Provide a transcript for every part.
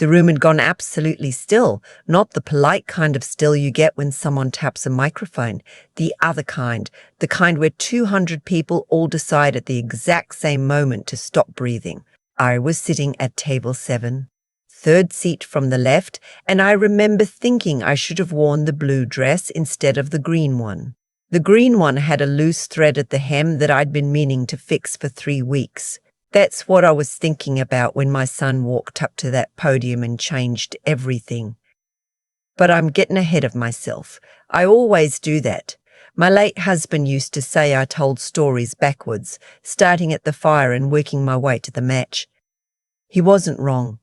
The room had gone absolutely still, not the polite kind of still you get when someone taps a microphone, the other kind, the kind where 200 people all decide at the exact same moment to stop breathing. I was sitting at table 7, third seat from the left, and I remember thinking I should have worn the blue dress instead of the green one. The green one had a loose thread at the hem that I'd been meaning to fix for 3 weeks. That's what I was thinking about when my son walked up to that podium and changed everything. But I'm getting ahead of myself. I always do that. My late husband used to say I told stories backwards, starting at the fire and working my way to the match. He wasn't wrong.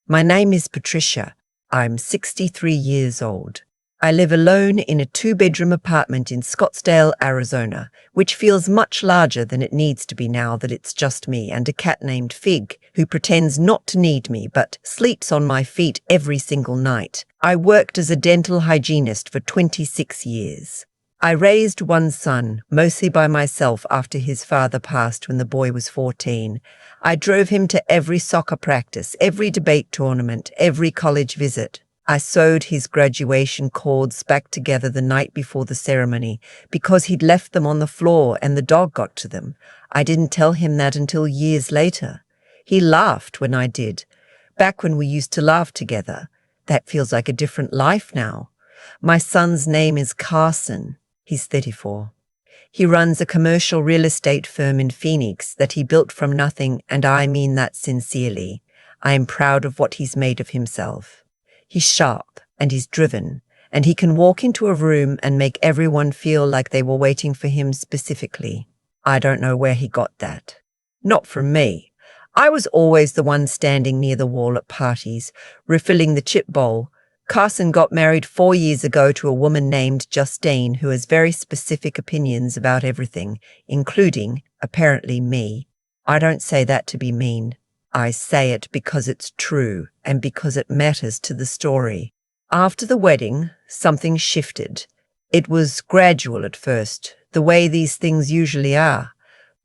My name is Patricia. I'm 63 years old. I live alone in a 2-bedroom apartment in Scottsdale, Arizona, which feels much larger than it needs to be now that it's just me and a cat named Fig, who pretends not to need me but sleeps on my feet every single night. I worked as a dental hygienist for 26 years. I raised one son, mostly by myself after his father passed when the boy was 14. I drove him to every soccer practice, every debate tournament, every college visit. I sewed his graduation cords back together the night before the ceremony because he'd left them on the floor and the dog got to them. I didn't tell him that until years later. He laughed when I did, back when we used to laugh together. That feels like a different life now. My son's name is Carson. He's 34. He runs a commercial real estate firm in Phoenix that he built from nothing, and I mean that sincerely. I am proud of what he's made of himself. He's sharp and he's driven, and he can walk into a room and make everyone feel like they were waiting for him specifically. I don't know where he got that. Not from me. I was always the one standing near the wall at parties, refilling the chip bowl. Carson got married 4 years ago to a woman named Justine who has very specific opinions about everything, including, apparently, me. I don't say that to be mean. I say it because it's true and because it matters to the story. After the wedding, something shifted. It was gradual at first, the way these things usually are.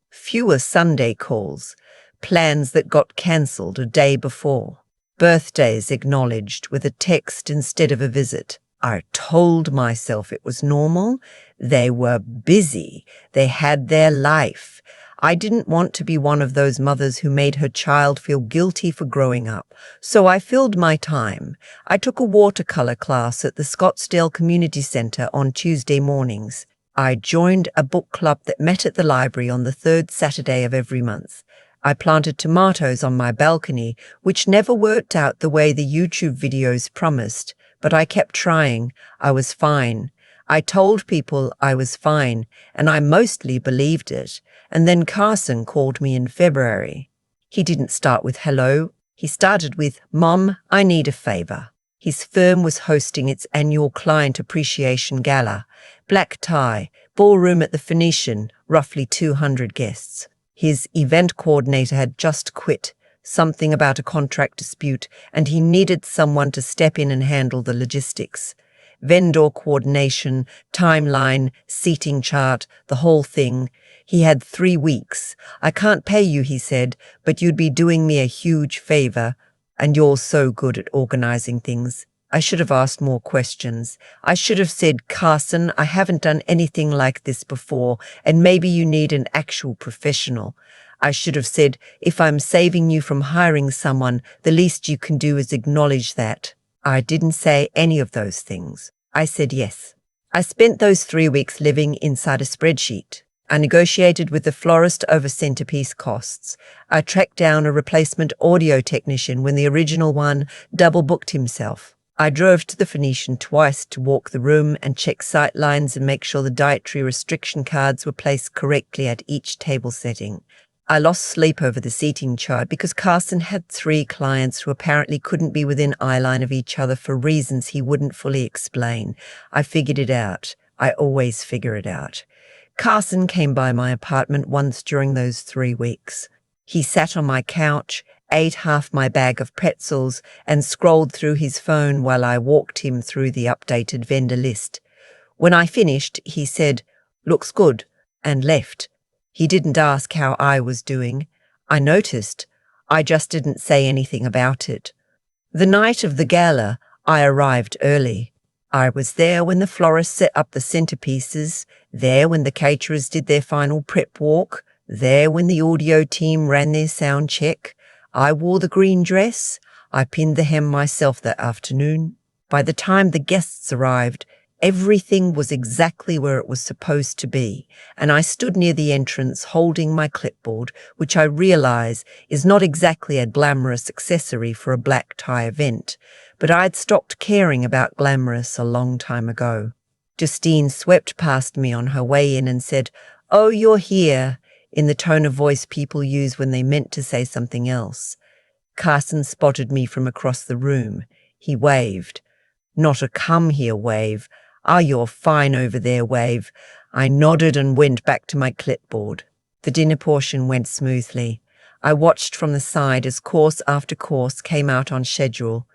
Fewer Sunday calls, plans that got cancelled a day before, birthdays acknowledged with a text instead of a visit. I told myself it was normal. They were busy. They had their life. I didn't want to be one of those mothers who made her child feel guilty for growing up, so I filled my time. I took a watercolor class at the Scottsdale Community Center on Tuesday mornings. I joined a book club that met at the library on the 3rd Saturday of every month. I planted tomatoes on my balcony, which never worked out the way the YouTube videos promised, but I kept trying. I was fine. I told people I was fine, and I mostly believed it. And then Carson called me in February. He didn't start with hello. He started with, Mom, I need a favor. His firm was hosting its annual client appreciation gala. Black tie, ballroom at the Phoenician, roughly 200 guests. His event coordinator had just quit, something about a contract dispute, and he needed someone to step in and handle the logistics. Vendor coordination, timeline, seating chart, the whole thing. He had 3 weeks. I can't pay you, he said, but you'd be doing me a huge favor, and you're so good at organizing things. I should have asked more questions. I should have said, Carson, I haven't done anything like this before, and maybe you need an actual professional. I should have said, if I'm saving you from hiring someone, the least you can do is acknowledge that. I didn't say any of those things. I said yes. I spent those 3 weeks living inside a spreadsheet. I negotiated with the florist over centerpiece costs. I tracked down a replacement audio technician when the original one double-booked himself. I drove to the Phoenician twice to walk the room and check sight lines and make sure the dietary restriction cards were placed correctly at each table setting. I lost sleep over the seating chart because Carson had 3 clients who apparently couldn't be within eyeline of each other for reasons he wouldn't fully explain. I figured it out. I always figure it out. Carson came by my apartment once during those 3 weeks. He sat on my couch, ate half my bag of pretzels, and scrolled through his phone while I walked him through the updated vendor list. When I finished, he said, "Looks good," and left. He didn't ask how I was doing. I noticed. I just didn't say anything about it. The night of the gala, I arrived early. I was there when the florists set up the centerpieces, there when the caterers did their final prep walk, there when the audio team ran their sound check. I wore the green dress. I pinned the hem myself that afternoon. By the time the guests arrived, everything was exactly where it was supposed to be, and I stood near the entrance holding my clipboard, which I realize is not exactly a glamorous accessory for a black tie event, but I'd stopped caring about glamorous a long time ago. Justine swept past me on her way in and said, "Oh, you're here," in the tone of voice people use when they meant to say something else. Carson spotted me from across the room. He waved. Not a come here wave. "Ah, you're fine over there" wave. I nodded and went back to my clipboard. The dinner portion went smoothly. I watched from the side as course after course came out on schedule.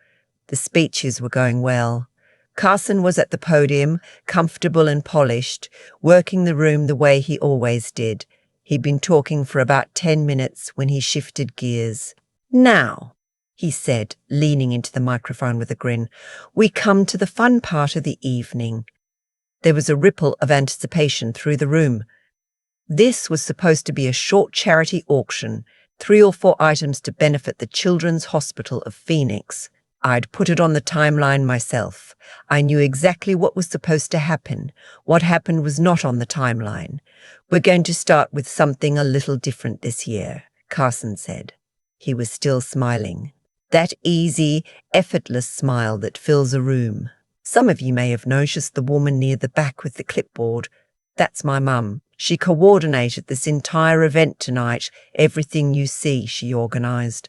The speeches were going well. Carson was at the podium, comfortable and polished, working the room the way he always did. He'd been talking for about 10 minutes when he shifted gears. "Now," he said, leaning into the microphone with a grin, "we come to the fun part of the evening." There was a ripple of anticipation through the room. This was supposed to be a short charity auction, 3 or 4 items to benefit the Children's Hospital of Phoenix. I'd put it on the timeline myself. I knew exactly what was supposed to happen. What happened was not on the timeline. "We're going to start with something a little different this year," Carson said. He was still smiling. That easy, effortless smile that fills a room. Some of you may have noticed the woman near the back with the clipboard. That's my mum. She coordinated this entire event tonight. Everything you see, she organised.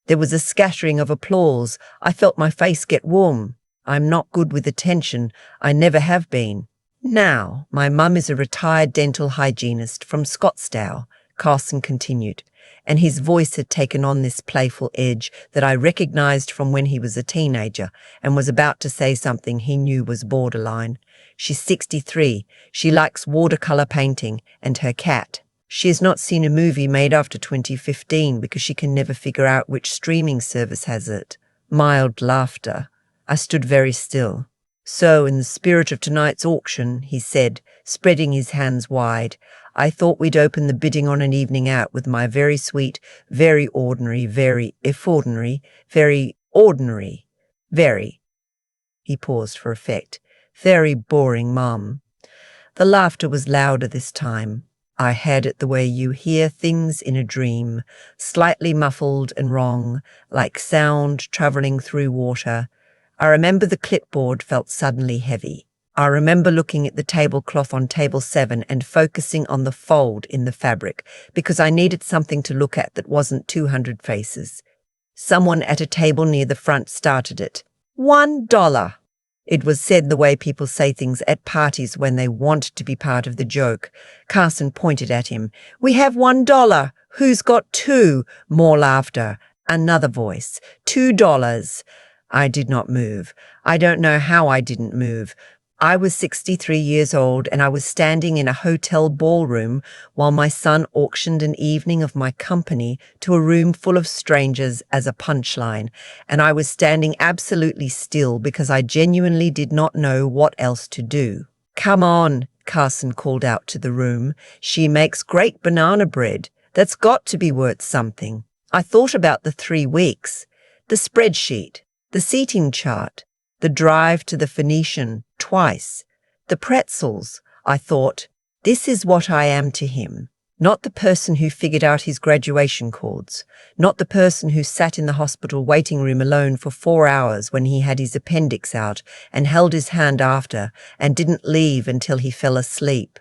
There was a scattering of applause. I felt my face get warm. I'm not good with attention. I never have been. "Now, my mum is a retired dental hygienist from Scottsdale," Carson continued, and his voice had taken on this playful edge that I recognized from when he was a teenager and was about to say something he knew was borderline. "She's 63. She likes watercolor painting and her cat. She has not seen a movie made after 2015 because she can never figure out which streaming service has it." Mild laughter. I stood very still. "So, in the spirit of tonight's auction," he said, spreading his hands wide, "I thought we'd open the bidding on an evening out with my very sweet, very ordinary, very, if ordinary, very ordinary, very," he paused for effect, "very boring mum." The laughter was louder this time. I had it the way you hear things in a dream, slightly muffled and wrong, like sound travelling through water. I remember the clipboard felt suddenly heavy. I remember looking at the tablecloth on table 7 and focusing on the fold in the fabric because I needed something to look at that wasn't 200 faces. Someone at a table near the front started it. $1. It was said the way people say things at parties when they want to be part of the joke. Carson pointed at him. "We have $1. Who's got 2? More laughter. Another voice. $2. I did not move. I don't know how I didn't move. I was 63 years old and I was standing in a hotel ballroom while my son auctioned an evening of my company to a room full of strangers as a punchline, and I was standing absolutely still because I genuinely did not know what else to do. "Come on," Carson called out to the room. "She makes great banana bread. That's got to be worth something." I thought about the 3 weeks, the spreadsheet, the seating chart, the drive to the Phoenician twice, the pretzels. I thought, this is what I am to him. Not the person who figured out his graduation chords, not the person who sat in the hospital waiting room alone for 4 hours when he had his appendix out and held his hand after and didn't leave until he fell asleep.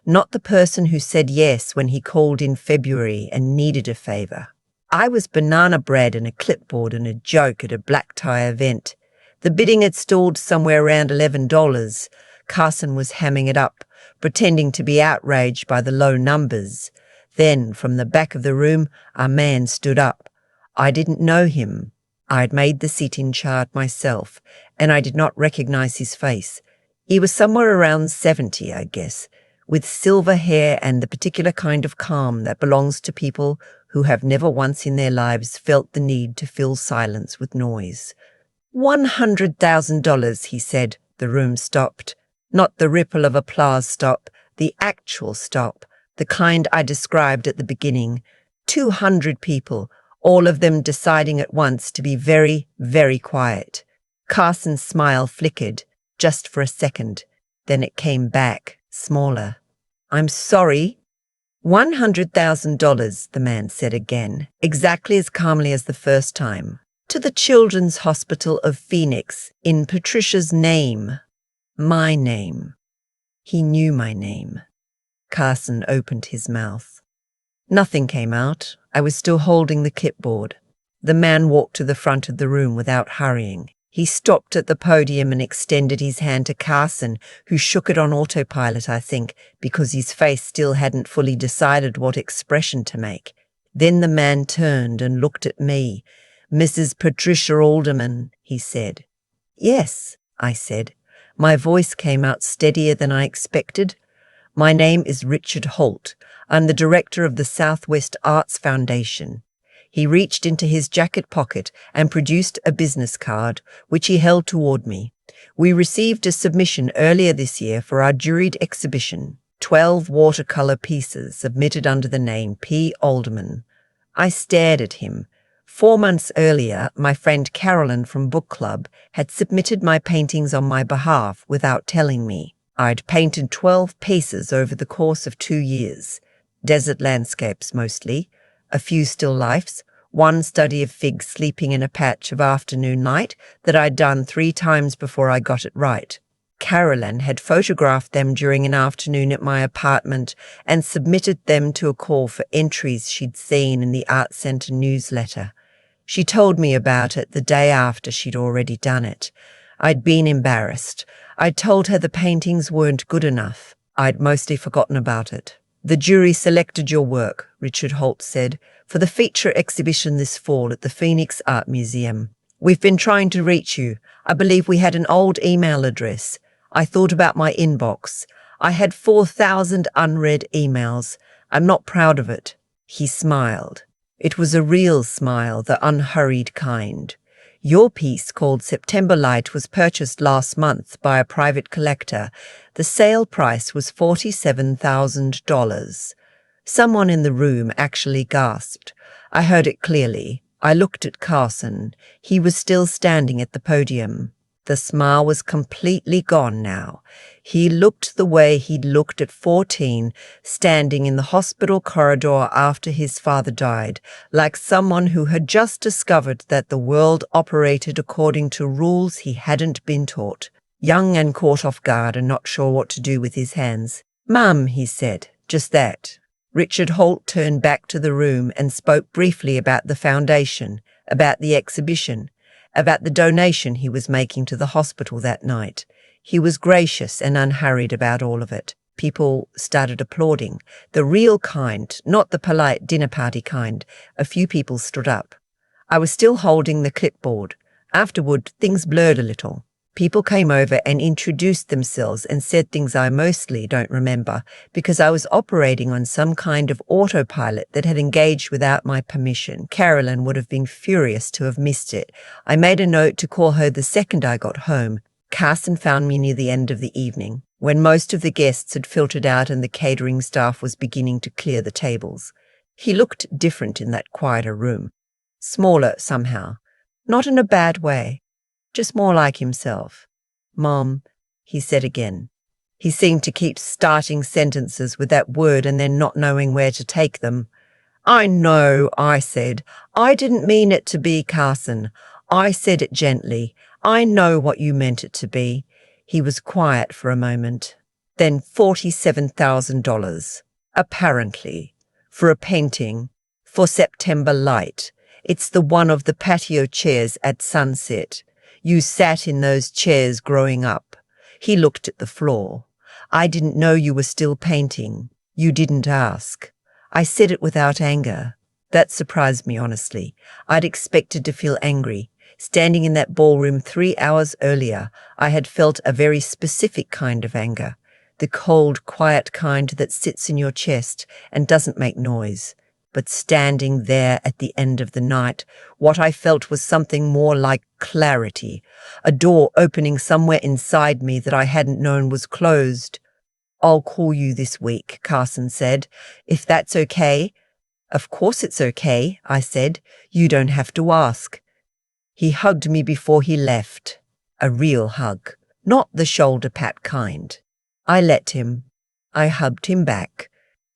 Not the person who said yes when he called in February and needed a favor. I was banana bread and a clipboard and a joke at a black tie event. The bidding had stalled somewhere around $11. Carson was hamming it up, pretending to be outraged by the low numbers. Then, from the back of the room, a man stood up. I didn't know him. I had made the seating chart myself, and I did not recognize his face. He was somewhere around 70, I guess, with silver hair and the particular kind of calm that belongs to people who have never once in their lives felt the need to fill silence with noise. $100,000, he said. The room stopped. Not the ripple of applause stop, the actual stop, the kind I described at the beginning. 200 people, all of them deciding at once to be very, very quiet. Carson's smile flickered, just for a second. Then it came back, smaller. I'm sorry. $100,000, the man said again, exactly as calmly as the first time. To the Children's Hospital of Phoenix, in Patricia's name. My name. He knew my name. Carson opened his mouth. Nothing came out. I was still holding the clipboard. The man walked to the front of the room without hurrying. He stopped at the podium and extended his hand to Carson, who shook it on autopilot, I think, because his face still hadn't fully decided what expression to make. Then the man turned and looked at me. Mrs. Patricia Alderman, he said. Yes, I said. My voice came out steadier than I expected. My name is Richard Holt. I'm the director of the Southwest Arts Foundation. He reached into his jacket pocket and produced a business card, which he held toward me. We received a submission earlier this year for our juried exhibition, 12 watercolor pieces submitted under the name P. Alderman. I stared at him. 4 months earlier, my friend Carolyn from Book Club had submitted my paintings on my behalf without telling me. I'd painted 12 pieces over the course of 2 years. Desert landscapes mostly, a few still lifes, one study of figs sleeping in a patch of afternoon light that I'd done 3 times before I got it right. Carolyn had photographed them during an afternoon at my apartment and submitted them to a call for entries she'd seen in the Art Centre newsletter. She told me about it the day after she'd already done it. I'd been embarrassed. I'd told her the paintings weren't good enough. I'd mostly forgotten about it. The jury selected your work, Richard Holt said, for the feature exhibition this fall at the Phoenix Art Museum. We've been trying to reach you. I believe we had an old email address. I thought about my inbox. I had 4,000 unread emails. I'm not proud of it. He smiled. It was a real smile, the unhurried kind. Your piece, called September Light, was purchased last month by a private collector. The sale price was $47,000. Someone in the room actually gasped. I heard it clearly. I looked at Carson. He was still standing at the podium. The smile was completely gone now. He looked the way he'd looked at 14, standing in the hospital corridor after his father died, like someone who had just discovered that the world operated according to rules he hadn't been taught. Young and caught off guard and not sure what to do with his hands. "Mum," he said, just that. Richard Holt turned back to the room and spoke briefly about the foundation, about the exhibition, about the donation he was making to the hospital that night. He was gracious and unhurried about all of it. People started applauding, the real kind, not the polite dinner party kind. A few people stood up. I was still holding the clipboard. Afterward, things blurred a little. People came over and introduced themselves and said things I mostly don't remember because I was operating on some kind of autopilot that had engaged without my permission. Carolyn would have been furious to have missed it. I made a note to call her the second I got home. Carson found me near the end of the evening, when most of the guests had filtered out and the catering staff was beginning to clear the tables. He looked different in that quieter room. Smaller somehow. Not in a bad way. Just more like himself. "Mom," he said again. He seemed to keep starting sentences with that word and then not knowing where to take them. "I know," I said. "I didn't mean it to be, Carson. I said it gently. I know what you meant it to be." He was quiet for a moment. "Then $47,000, apparently, for a painting, for September Light. It's the one of the patio chairs at sunset. You sat in those chairs growing up." He looked at the floor. "I didn't know you were still painting. You didn't ask." I said it without anger. That surprised me, honestly. I'd expected to feel angry. Standing in that ballroom 3 hours earlier, I had felt a very specific kind of anger. The cold, quiet kind that sits in your chest and doesn't make noise. But standing there at the end of the night, what I felt was something more like clarity, a door opening somewhere inside me that I hadn't known was closed. "I'll call you this week," Carson said, "if that's okay." "Of course it's okay," I said. "You don't have to ask." He hugged me before he left. A real hug, not the shoulder pat kind. I let him. I hugged him back.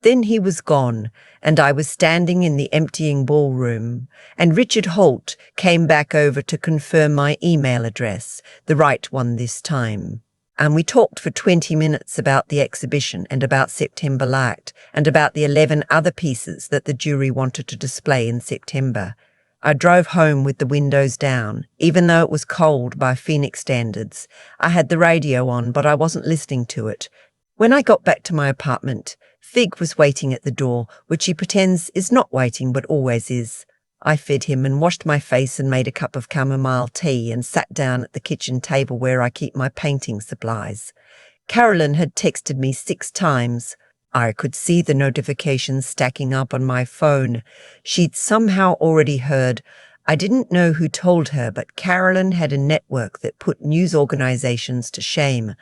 Then he was gone, and I was standing in the emptying ballroom, and Richard Holt came back over to confirm my email address, the right one this time. And we talked for 20 minutes about the exhibition and about September Light and about the 11 other pieces that the jury wanted to display in September. I drove home with the windows down, even though it was cold by Phoenix standards. I had the radio on, but I wasn't listening to it. When I got back to my apartment, Fig was waiting at the door, which he pretends is not waiting but always is. I fed him and washed my face and made a cup of chamomile tea and sat down at the kitchen table where I keep my painting supplies. Carolyn had texted me 6 times. I could see the notifications stacking up on my phone. She'd somehow already heard. I didn't know who told her, but Carolyn had a network that put news organizations to shame.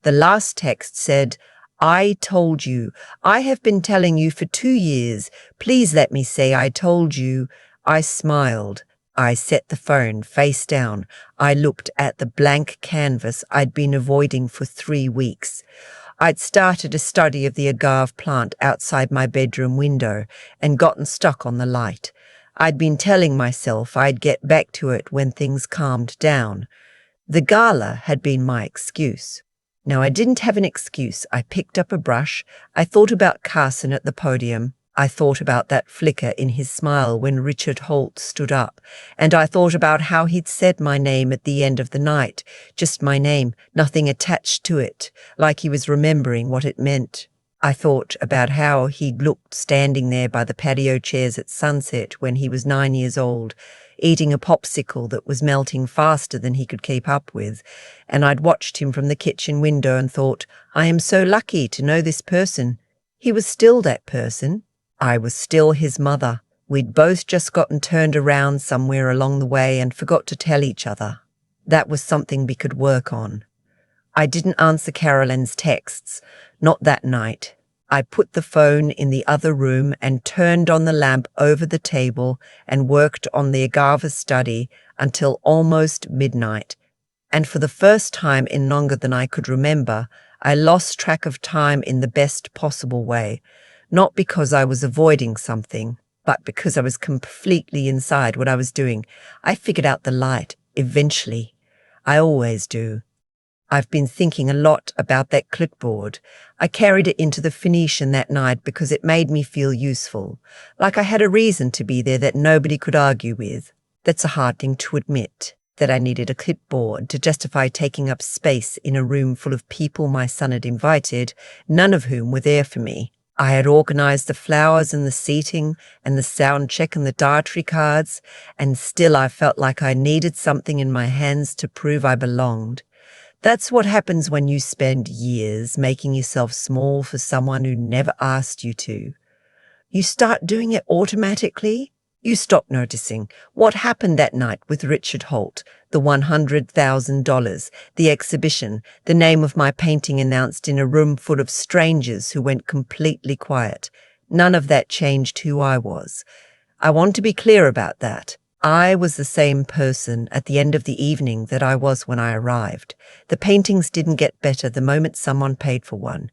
The last text said, "I told you. I have been telling you for 2 years. Please let me say I told you." I smiled. I set the phone face down. I looked at the blank canvas I'd been avoiding for 3 weeks. I'd started a study of the agave plant outside my bedroom window and gotten stuck on the light. I'd been telling myself I'd get back to it when things calmed down. The gala had been my excuse. Now, I didn't have an excuse. I picked up a brush. I thought about Carson at the podium. I thought about that flicker in his smile when Richard Holt stood up, and I thought about how he'd said my name at the end of the night, just my name, nothing attached to it, like he was remembering what it meant. I thought about how he'd looked standing there by the patio chairs at sunset when he was 9 years old, eating a popsicle that was melting faster than he could keep up with, and I'd watched him from the kitchen window and thought, I am so lucky to know this person. He was still that person. I was still his mother. We'd both just gotten turned around somewhere along the way and forgot to tell each other. That was something we could work on. I didn't answer Carolyn's texts, not that night. I put the phone in the other room and turned on the lamp over the table and worked on the agave study until almost midnight. And for the first time in longer than I could remember, I lost track of time in the best possible way. Not because I was avoiding something, but because I was completely inside what I was doing. I figured out the light, eventually. I always do. I've been thinking a lot about that clipboard. I carried it into the Phoenician that night because it made me feel useful, like I had a reason to be there that nobody could argue with. That's a hard thing to admit, that I needed a clipboard to justify taking up space in a room full of people my son had invited, none of whom were there for me. I had organized the flowers and the seating and the sound check and the dietary cards, and still I felt like I needed something in my hands to prove I belonged. That's what happens when you spend years making yourself small for someone who never asked you to. You start doing it automatically. You stop noticing what happened that night with Richard Holt, the $100,000, the exhibition, the name of my painting announced in a room full of strangers who went completely quiet. None of that changed who I was. I want to be clear about that. I was the same person at the end of the evening that I was when I arrived. The paintings didn't get better the moment someone paid for one.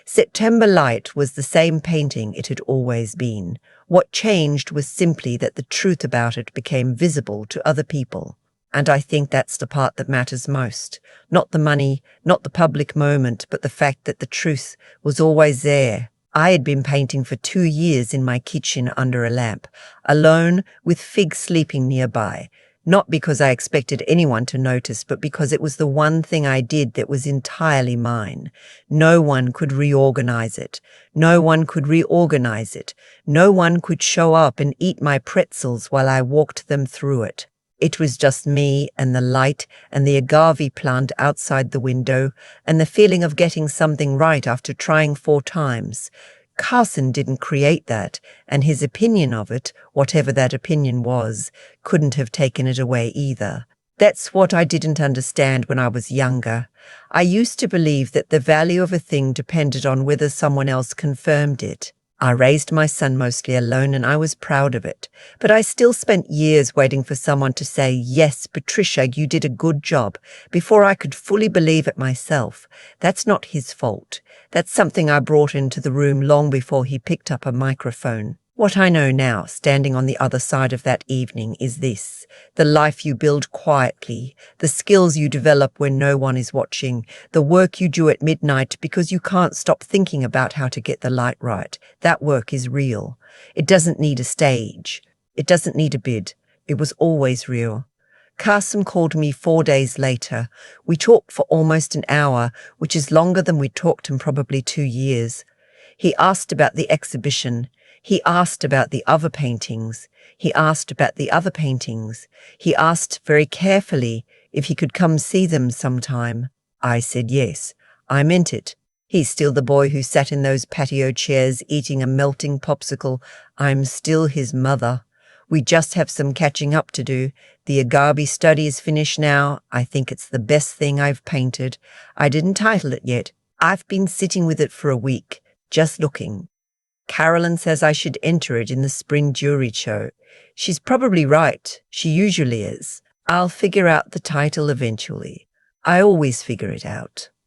September Light was the same painting it had always been. What changed was simply that the truth about it became visible to other people. And I think that's the part that matters most. Not the money, not the public moment, but the fact that the truth was always there. I had been painting for 2 years in my kitchen under a lamp, alone with Fig sleeping nearby. Not because I expected anyone to notice, but because it was the one thing I did that was entirely mine. No one could reorganize it. No one could reorganize it. No one could show up and eat my pretzels while I walked them through it. It was just me and the light and the agave plant outside the window and the feeling of getting something right after trying 4 times. Carson didn't create that, and his opinion of it, whatever that opinion was, couldn't have taken it away either. That's what I didn't understand when I was younger. I used to believe that the value of a thing depended on whether someone else confirmed it. I raised my son mostly alone and I was proud of it, but I still spent years waiting for someone to say, "Yes, Patricia, you did a good job," before I could fully believe it myself. That's not his fault. That's something I brought into the room long before he picked up a microphone. What I know now, standing on the other side of that evening, is this: the life you build quietly, the skills you develop when no one is watching, the work you do at midnight because you can't stop thinking about how to get the light right. That work is real. It doesn't need a stage. It doesn't need a bid. It was always real. Carson called me 4 days later. We talked for almost an hour, which is longer than we talked in probably 2 years. He asked about the exhibition. He asked about the other paintings. He asked about the other paintings. He asked very carefully if he could come see them sometime. I said yes. I meant it. He's still the boy who sat in those patio chairs eating a melting popsicle. I'm still his mother. We just have some catching up to do. The agave study is finished now. I think it's the best thing I've painted. I didn't title it yet. I've been sitting with it for a week, just looking. Carolyn says I should enter it in the spring jewelry show. She's probably right. She usually is. I'll figure out the title eventually. I always figure it out.